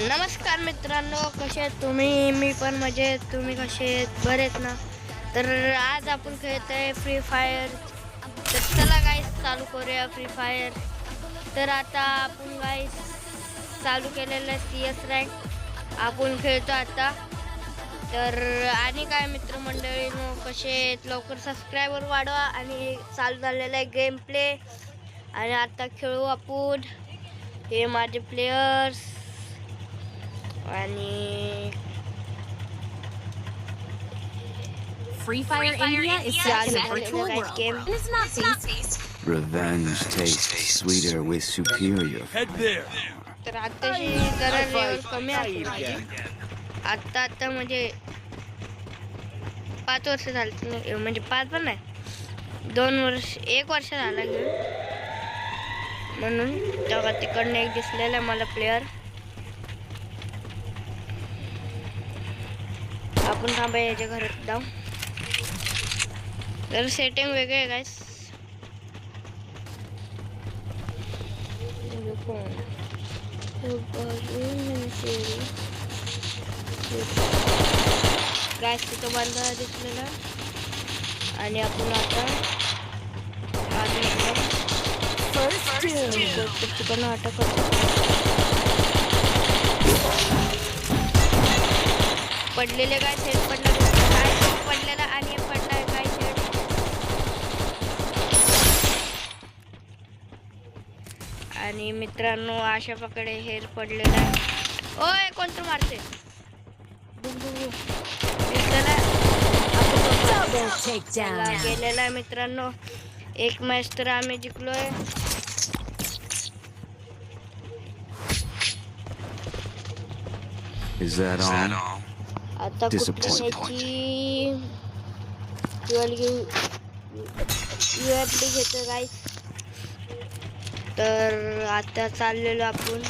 नमस्कार मित्रांनो, कसे आहेत तुम्ही? मी पण मजेत. तुम्ही कसे आहेत? बरे आहेत ना? तर आज आपण खेळत आहे फ्री फायर. तर चला गाईस चालू करूया फ्री फायर. तर आता आपण गाईस चालू केलेलं CS रँक आपण खेळतो आता. तर आणि काय मित्रमंडळींनो कसे आहेत? लवकर सबस्क्रायबर वाढवा आणि चालू झालेला आहे गेम प्ले. आणि आता खेळू आपण. हे माझे प्लेयर्स आणि Free Fire India is set in a virtual world. It is not based. Revenge tastes sweeter with superior. Head there. तर आताशी जरा लेवल कमी आहे माझी. आता म्हणजे 5 वर्ष झाली, म्हणजे 5 पण नाही, 2 वर्ष, 1 वर्ष झाला घेऊन. म्हणून तेव्हा तिकडनं एक दिसलेला मला प्लेयर. आपण थांबा याच्या घरात जाऊ. तर सेटिंग वेगळे आहे गाईस. गाईस तिथं बांधा दिसलेला. आणि आपण आता तिकडनं अटक करतो. पडलेले काय सेट पडला, काय सेट पडलेला आणि पडलाय काय सेट. आणि मित्रांनो अशा प्रकारे हेर पडलेला आहे. ओय कोणतं मारते गेलेला आहे मित्रांनो. एक मॅच तर आम्ही जिंकलोय. Is that all? आता कुठल्याची UAD घेतो गाईस. तर आता चाललेलो आपण.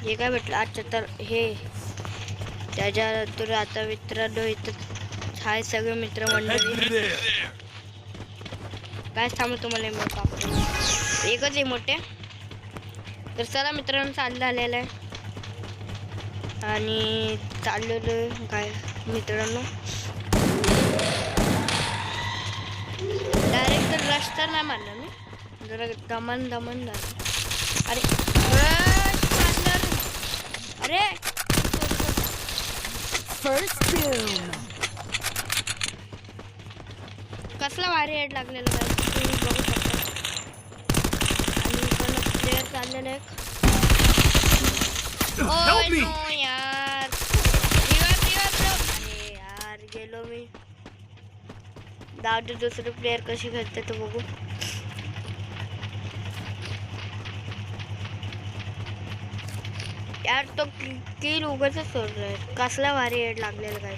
हे काय भेटलं अच्छा, तर हे त्याच्या तर आता मित्रांनो इथं हाय सगळे मित्रमंडळी. काय थांबू तुम्हाला एकच आहे मोठे. तर चला मित्रांनो चालू झालेलं आहे आणि चाललेलं काय मित्रांनो. डायरेक्ट तर रस्ता नाही मारला मी, जरा दमन झालं. अरे अरे कसला भारी हेड लागलेला काय तुम्ही बघू शकता. आणि पण प्लेअर चाललेलं आहे. ओय नो यार, अरे यार गेलो मी. जाऊ दुसरे प्लेयर कशी खेळते तो बघू. यार तो किल उगाच सोडलाय. कसला भारी हेड लागलेला काय.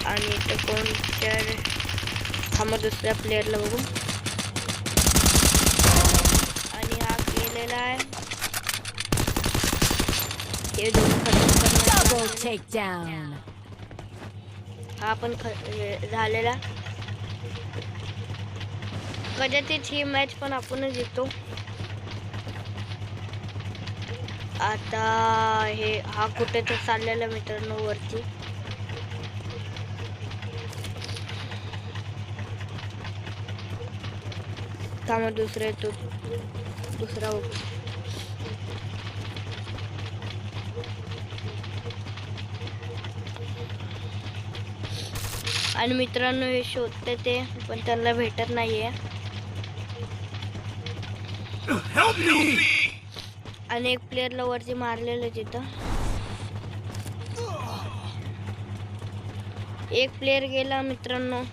आणि तो कोणत्या थांबा दुसऱ्या प्लेयरला बघू. आणि हा गेलेला आहे. हे हा पण झालेला. कदाचित ही मॅच पण आपणच जिंकतो. आता हे हा कुठे तर चाललेला मित्रांनो वरती. थांबा दुसरा येतो, दुसरा आणि मित्रांनो हे शोधते ते पण त्यांना भेटत नाहीये. आणि एक प्लेअरला वरती मारलेलं तिथं. एक प्लेअर गेला मित्रांनो.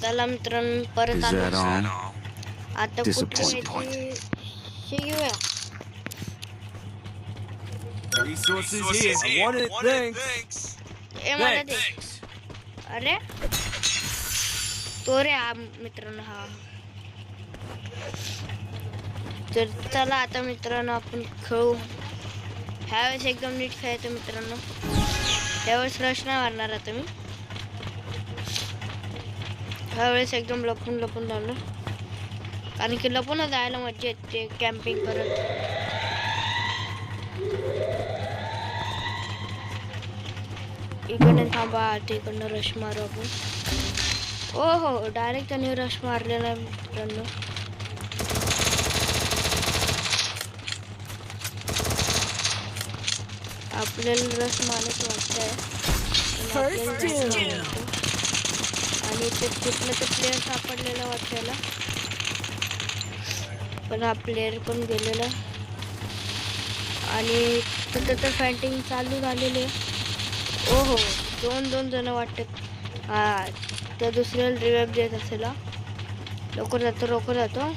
चला मित्रांनो परत आलो. आता Resources here. I want it. Thanks. अरे तो रे हा मित्रांनो हा. तर चला आता मित्रांनो आपण खेळू. ह्यावेळेस एकदम नीट खेळायचं मित्रांनो. यावेळेस रश नाही मारणार आता मी. ह्यावेळेस एकदम लपून लपून लावलं, कारण की लपून जायला मजा येते कॅम्पिंग करत. इकडनं थांबा, तिकडनं रश मारू आपण. ओ हो, डायरेक्ट त्यांनी रश मारलेला आहे मित्रांनो. आपल्याला रश मारत वाटतंय आणि ते कुठलं तर प्लेअर सापडलेला वाटायला, पण हा प्लेअर पण गेलेला आणि तिथं तर फायटिंग चालू झालेली आहे. ओ हो, दोन जण वाटत. हा, त्या दुसऱ्याला रिवाइव देत असेल. लवकर जातो.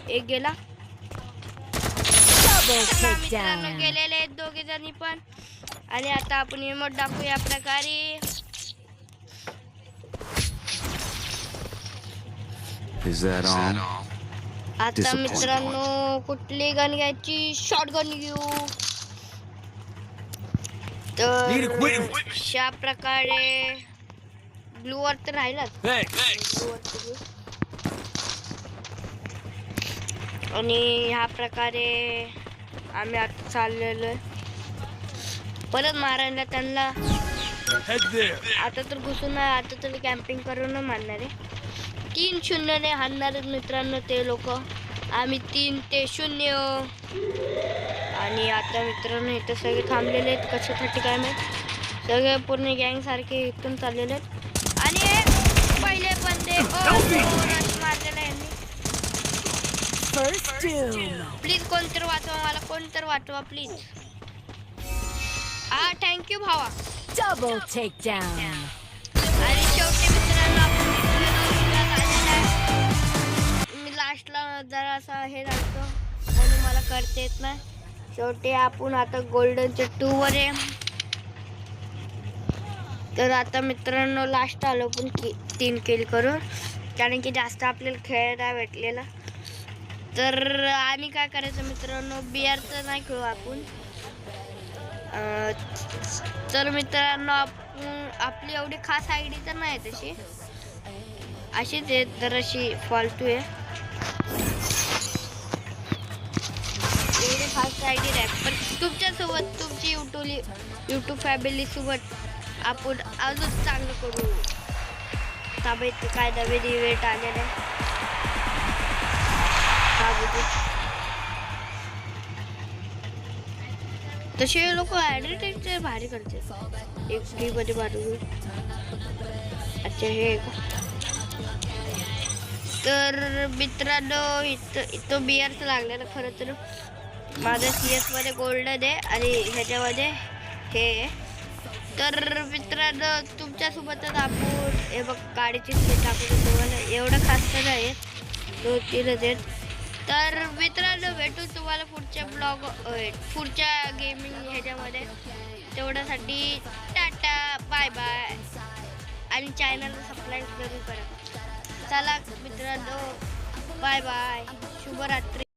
एक गेला. मित्रांनो गेलेले आहेत दोघे जणी पण. आणि आता आपण इमोट दाखवूया प्रकारे. Is that all? आता मित्रांनो कुठली गन घ्यायची? शॉटगन घेऊ. तर अशा प्रकारे ब्लू वर तर राहिलाच. आणि ह्या प्रकारे आम्ही आता चाललेलो आहे परत मारायला त्यांना. आता तर घुसून नाही, आता तर कॅम्पिंग करून मारणार आहे. 3-0 हाणणार मित्रांनो ते लोक. आम्ही 3-0. आणि आता मित्रांनो इथं सगळे थांबलेले आहेत. कशासाठी काय माहित, सगळे पूर्ण गँग सारखे इथून चाललेले आहेत. आणि पहिले बंदे मारलेला यांनी. प्लीज कोणतर वाचवा मला, कोणतर वाचवा प्लीज. हा, थँक्यू भावा. Double takedown. आणि शेवटी मित्रांनो आपण मी लास्टला जरासा हे झालं म्हणून मला करता येत नाही. शेवटी आपण आता गोल्डनच्या 2 वर आहे. तर आता मित्रांनो लास्ट आलो पण 3 किल करून, कारण की जास्त आपल्याला खेळायला भेटलेला. तर आम्ही काय करायचं मित्रांनो, बिअर तर नाही खेळू आपण. तर मित्रांनो आपली एवढी खास आयडी तर नाही तशी, अशीच आहे तर अशी फालतू आहे. एवढी खास आयडी नाही, पण तुमच्यासोबत तुमची यूट्यूब फॅमिली सोबत आपण अजून चांगलं करू. ताब्यात काय नवीन इव्हेंट आलेला आहे तसे लोक ॲडव्हर्टाईज भारी करते. एक फ्रीमध्ये मारू. अच्छा हे तर मित्रांनो इथं बिअरचं लागलेलं. खरं तर माझं CS मध्ये गोल्डन आहे आणि ह्याच्यामध्ये हे. तर मित्रांनो तुमच्यासोबतच आपण हे बघ गाडीची सीट टाकून तुम्हाला एवढं खास तर आहे 2-3 आहेत. तर मित्रांनो भेटू तुम्हाला पुढच्या ब्लॉग पुढच्या गेमिंग ह्याच्यामध्ये. तेवढ्यासाठी टाटा बाय बाय. आणि चॅनलला सबस्क्राईब जरूर करा. चला मित्रांनो बाय बाय, शुभरात्री.